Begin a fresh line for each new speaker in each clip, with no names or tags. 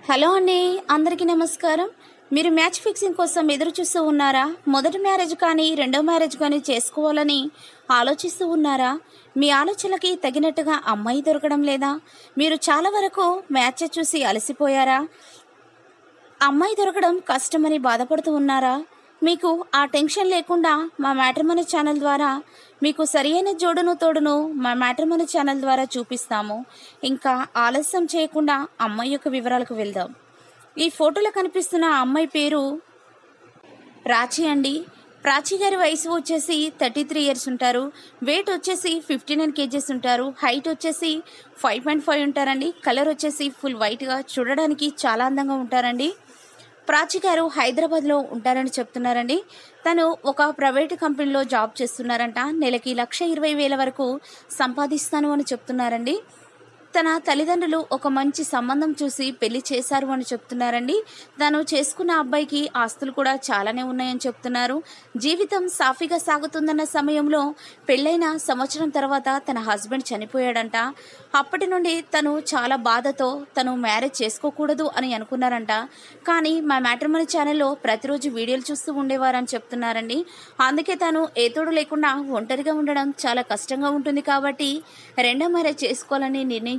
Hello అండి, అందరికీ నమస్కారం. మీరు మ్యాచ్ ఫిక్సింగ్ కోసం ఎదురు చూస్తూ ఉన్నారా? మొదటి మ్యారేజ్ కానీ రెండో మ్యారేజ్ కానీ చేసుకోవాలని ఆలోచిస్తూ ఉన్నారా? మీ ఆలోచనలకి తగినట్టుగా అమ్మాయి దొరకడం లేదా? మీరు చాలా వరకు మ్యాచ్ చూసి అలసిపోయారా? అమ్మాయి దొరకడం కష్టమని బాధపడుతూ ఉన్నారా? మీకు ఆ టెన్షన్ లేకుండా మా మ్యాట్రిమోనీ ఛానల్ ద్వారా మీకు సరియైన జోడును తోడును మా మ్యాట్రిమోనీ ఛానల్ ద్వారా చూపిస్తాము. ఇంకా ఆలస్యం చేయకుండా అమ్మాయి యొక్క వివరాలకు వెళ్దాం. ఈ ఫోటోలో కనిపిస్తున్న అమ్మాయి పేరు ప్రాచి అండి. ప్రాచి గారి వయసు వచ్చేసి 33 ఇయర్స్ ఉంటారు. వెయిట్ వచ్చేసి 59 kgs ఉంటారు. హైట్ వచ్చేసి 5.5 ఉంటారండి. కలర్ వచ్చేసి ఫుల్ వైట్గా, చూడడానికి చాలా అందంగా ఉంటారండి. ప్రాచి గారు హైదరాబాద్లో ఉంటారని చెప్తున్నారండి. తను ఒక ప్రైవేట్ కంపెనీలో జాబ్ చేస్తున్నారంట. నెలకి 1,20,000 వరకు సంపాదిస్తాను అని చెప్తున్నారండి. తన తల్లిదండ్రులు ఒక మంచి సంబంధం చూసి పెళ్లి చేశారు అని చెప్తున్నారండి. తను చేసుకున్న అబ్బాయికి ఆస్తులు కూడా చాలానే ఉన్నాయని చెప్తున్నారు. జీవితం సాఫీగా సాగుతుందన్న సమయంలో పెళ్ళైన సంవత్సరం తర్వాత తన హస్బెండ్ చనిపోయాడంట. అప్పటి నుండి తను చాలా బాధతో తను మ్యారేజ్ చేసుకోకూడదు అని అనుకున్నారంట. కానీ మా మ్యాట్రిమోనీ ఛానల్లో ప్రతిరోజు వీడియోలు చూస్తూ ఉండేవారని చెప్తున్నారండి. అందుకే తను ఏతోడు లేకుండా ఒంటరిగా ఉండడం చాలా కష్టంగా ఉంటుంది కాబట్టి రెండో మ్యారేజ్ చేసుకోవాలని నిర్ణయించుకున్నాను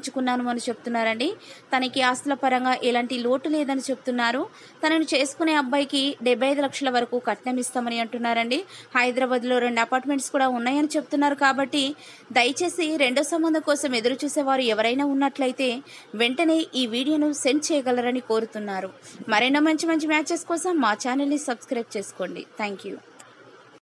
అని చెప్తున్నారండి. తనకి ఆస్తుల పరంగా ఎలాంటి లోటు లేదని చెప్తున్నారు. తనను చేసుకునే అబ్బాయికి 75 లక్షల వరకు కట్నం ఇస్తామని అంటున్నారండి. హైదరాబాద్లో 2 అపార్ట్మెంట్స్ కూడా ఉన్నాయని చెప్తున్నారు. కాబట్టి దయచేసి రెండో సంబంధం కోసం ఎదురు చూసేవారు ఎవరైనా ఉన్నట్లయితే వెంటనే ఈ వీడియోను సెండ్ చేయగలరని కోరుతున్నారు. మరెన్నో మంచి మంచి మ్యాచెస్ కోసం మా ఛానల్ని సబ్స్క్రైబ్ చేసుకోండి. Thank you.